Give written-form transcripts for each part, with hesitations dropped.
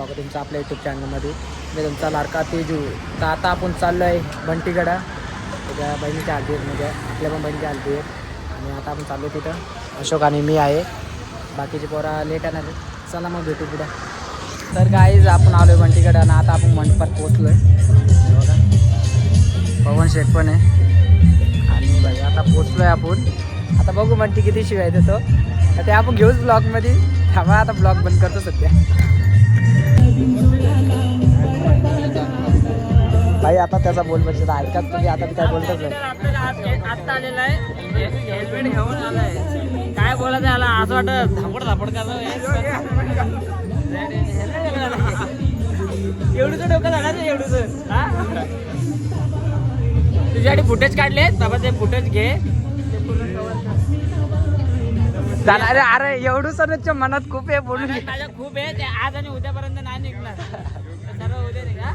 स्वागत तुमचं आपल्या यूट्यूब चॅनलमध्ये. मी तुमचा लाडका तेजू. तर आता आपण चाललो आहे बंटीगडा, त्याच्या बहिणीच्या हल्दीमध्ये, आपल्या पण बहिणीच्या हल्दीवर. आणि आता आपण चाललो तिथं. अशोक आणि मी आहे, बाकीचे पोरा लेट येणार. चला मग भेटू पुढं. तर गाईज आपण आलो आहे बंटीगडा आणि आता आपण मंडपात पोचलो आहे. बघा पवन शेठ पण आहे. आणि भाई आता पोचलो आहे आपण. आता बघू बंटी किती शिवाय देतो ते आपण घेऊच ब्लॉगमध्ये. थांबा आता ब्लॉग बंद करतो सध्या. भाई आता त्याचा बोल म्हणजे ऐकाच तुम्ही. आता मी काय बोलतोच नाही. आता आलेला आहे, हेल्मेट घेऊन आलाय. काय बोलायचं आला असं वाटत धापड धापड करावं. एवढंच डोकं झालं एवढंच. तुझ्यासाठी फुटेज काढले बाबा, ते फुटेज घे. अरे अरे एवढं सनच्या मनात खूप आहे बोलून. माझ्या खूप आहे ते, आज आणि उद्यापर्यंत नाही निघणार. सर्व उद्या निघा.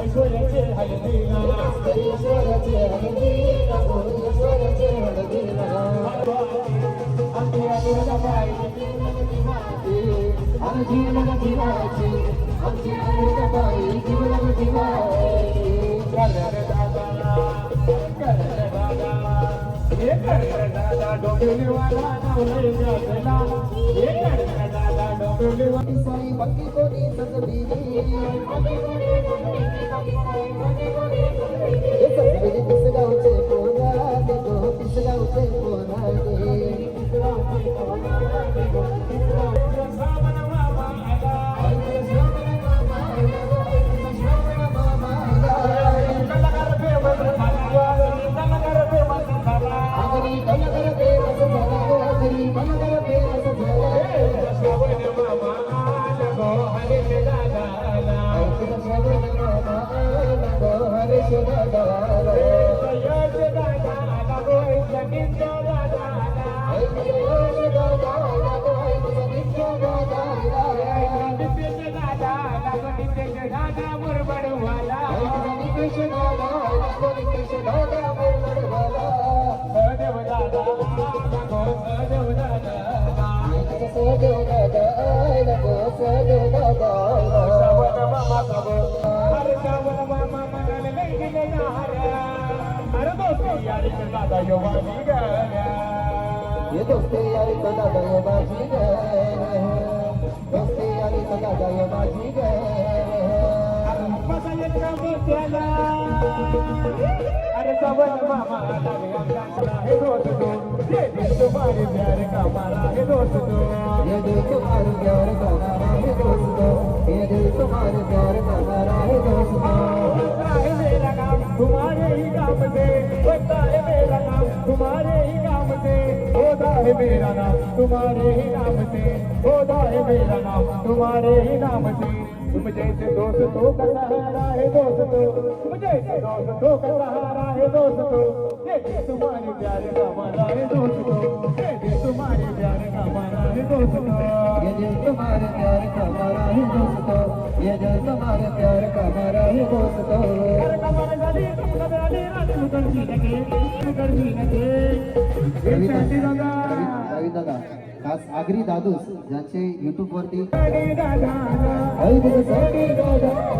ऐश्वर्याचे हलदीला जीवन जीवाची आमची अमृतबाई जीवन जीवाची कर दादा हे कर दादा डोंबिवलीवाला नावलंय गाजला हे कर दादा डोंबिवलीवाली साई बाकी कोणी सजबिली हे सजबिली पिसगावचे पोरा ते गो पिसगावचे पोरा ये दोस्ती यारी तो दादा ये बाजी गए दोस्ती यारी तो दादा ये बाजी गए अरे सवन मामा हे दोस्तों ये दिल तुम्हारे प्यार का मारा है दोस्तों ये दिल तुम्हारे प्यार का मारा है दोस्तों ये दिल तुम्हारे प्यार का मारा है दोस्तों है मेरा काम तुम्हारे ही काम से होता है मेरा नाम तुम्हारे ही काम से होता है मेरा नाम तुम्हारे ही नाम से होता है मेरा नाम तुम्हारे ही नाम से तुम जैसे दोस्तों का सहारा है दोस्तों तुम जैसे दोस्तों का सहारा है दोस्तों ये दिल तुम्हारे प्यार का मारा है दोस्तों ये दिल तुम्हारे प्यार का मारा है दोस्तों ये दिल तुम्हारे प्यार का मारा है दोस्तों ये दिल तुम्हारे प्यार का मारा है दोस्तों दादा खास आगरी दादूस ज्याचे युट्यूब वरती दादा युट्यूब वाला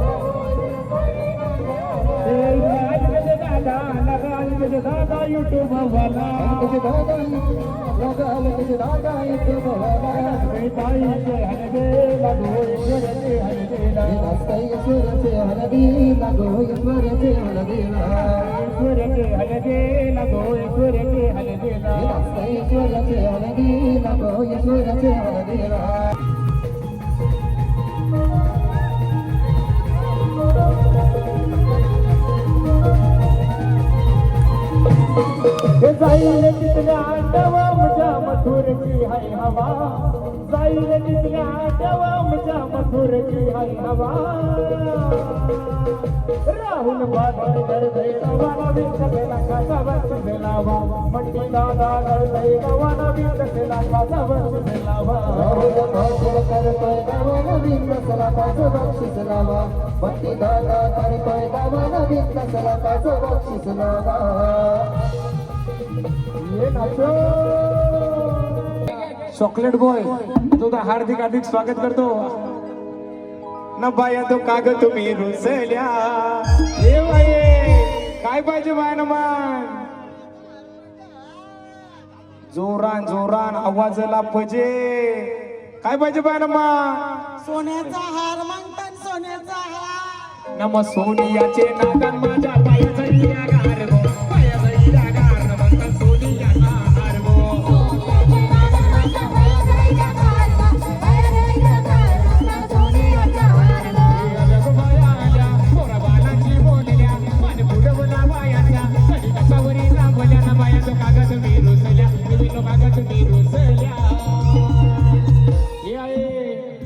जाईल तिथल्या डवा मजा मथुरची हाय हवा जाईल तिथल्या डवा मजा मथुरची हाय हवा राहुल बादल गरजय गवाना विकसेला कासावर सुझेलावा मंडी दादा गरजय गवाना विकसेला कासावर सुझेलावा राहुल बादल करतोय गवाना विकसेला कासावर सुझेलावा मंडी दादा करतोय गवाना विकसेला कासावर सुझेलावा चॉकलेट बॉय तुझा हार्दिक हार्दिक स्वागत करतो न बाया तो काग तुम्ही रुसल्या ये बाये काय पाहिजे बायन मान जोरान जोरान आवाजला पजे काय पाहिजे बायन मान सोन्याचा हार मागतात सोन्याचा हार नम सोनियाचे नागन माझ्या पायाचा इरा गार गो पायाचा इरा गार नमस्कार सोनियाचा हार गो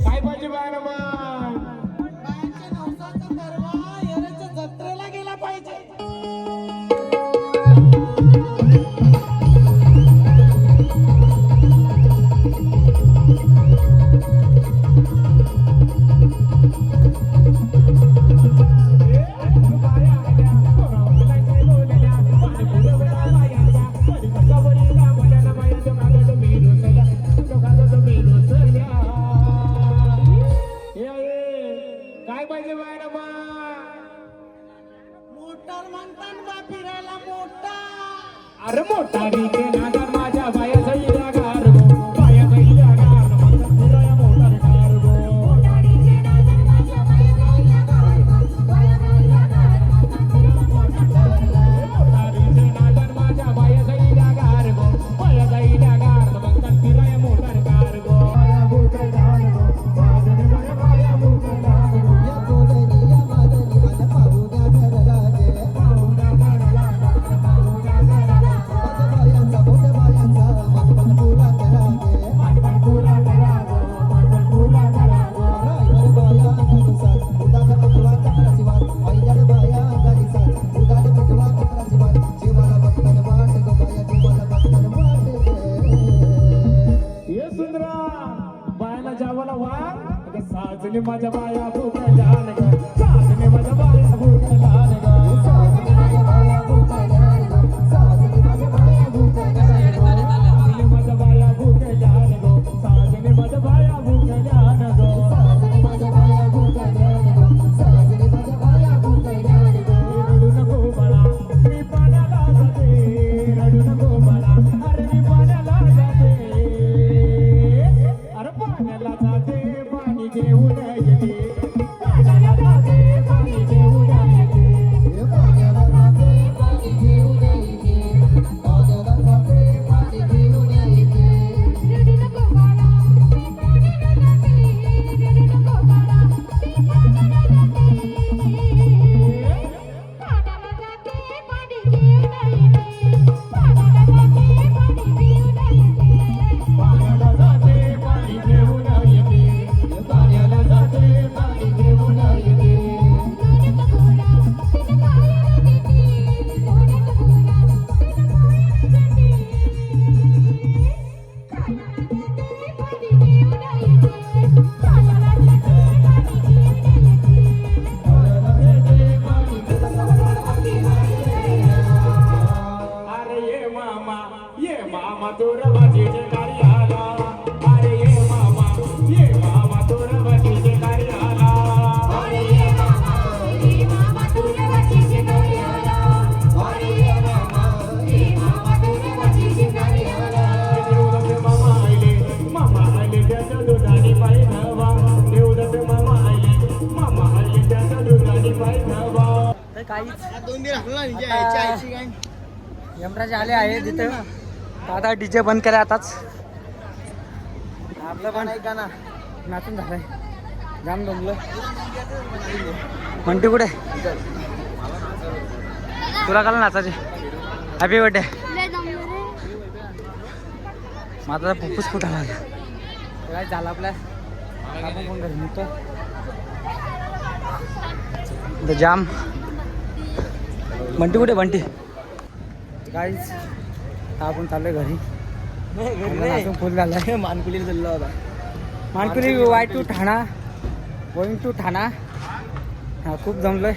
काय पाहिजे बायन मान बायांच्या नवसाचा गरबा येण्याच्या जत्रेला गेला पाहिजे अरे मोटारीचे नादार माझ्या बाया सैल्या गार गो बाया सैल्या गार माझा फिराया मोटार कार गो मोटारीचे नादार माझ्या बाया सैल्या गार गो बाया सैल्या गार माझा फिराया मोटार कार गो मोटारीचे नादार माझ्या बाया सैल्या गार गो बाया सैल्या गार माझा फिराया मोटार कार गो बाया भूकर गार गो बाजरी बाया भूकर गार गो या गोदरी या मादरी अन पाहुण्या घर राजे पाहुणा घरला पाहुणा घरला माझ्या बायांचा मोठ्या बायांचा मानपण पुरा करागे मानपण पुरा करा गो मानपण पुरा करा गो रायवर बाया गाडी साथ उदान पिटवा कपरा शिवार आईवर बाया गाडी साथ उदान पिटवा कपरा शिवार जीवाला बघतान वाट गो बाया जीवाला बघतान वाट गे ये सुंदरा बायाला जावाला वार अगं साजली माझ्या बाया भूकल्या ग साजली माझ्या बाया भूकल्या ग साजरी माझ्या बाया भूकल्या ग साजरी माझ्या बाया भूकल्या ग साजली माझ्या बाया भूकल्या ग साजली माझ्या बाया भूकल्या ग साजरी माझ्या बाया भूकल्या ग साजरी माझ्या बाया भूकल्या ग रडू नको बाळा मी पाण्याला जाते रडू नको बाळा अरे मी पाण्याला जाते अरे पाण्याला जाते पाणी घेऊन येते पाण्याला जाते पाणी घेऊन येते पाण्याला जाते पाणी घेऊन येते पाण्याला जाते पाणी घेऊन येते रडू नको बाळा मी पाण्याला जाते रडू नको बाळा मी पाण्याला जाते पाण्याला जाते पाणी घेऊन येते पाण्याला जाते पाणी घेऊन येते पाण्याला जाते पाणी घेऊन येते पाण्याला जाते पाणी घेऊन येते दोन्हीत घोडा तिने पायाला देते दोन्हीत घोडा तिने पायाला देते पाण्याला जाते पाणी घेऊन येते पाण्याला जाते पाणी घेऊन येते अरे ये मामा तोर बाजीचे गाडी आला अरे ये मामा तोर बाजीचे गाडी आला अरे ये मामा तुझ्या वाचीची गाडी आला अरे ये मामा तुझ्या वाचीची गाडी आला देवदास मामा आले त्याच्या दुधाने पाय धावा देवदास मामा आले त्याच्या दुधाने पाय धावा तर काहीच यमराज आले आहे तिथे आता डीजे बंद केला आताच आपलं पण एक गाणं नाचून झालंय जाम जमलं म्हणते कुठे तुला काल नाचायचे हॅपी बर्थडे लय जमलं रे माझा फुफ्फुस फुटायला काय झालं आपल्या आपण कोण घरी निघतो तर जाम बंटी कुठे बंटी काहीच आपण चाललोय घरी नाचून फुल झालाय मानकुलीला चाललो होता Mankoli via to Thane going to Thane हा खूप जमलोय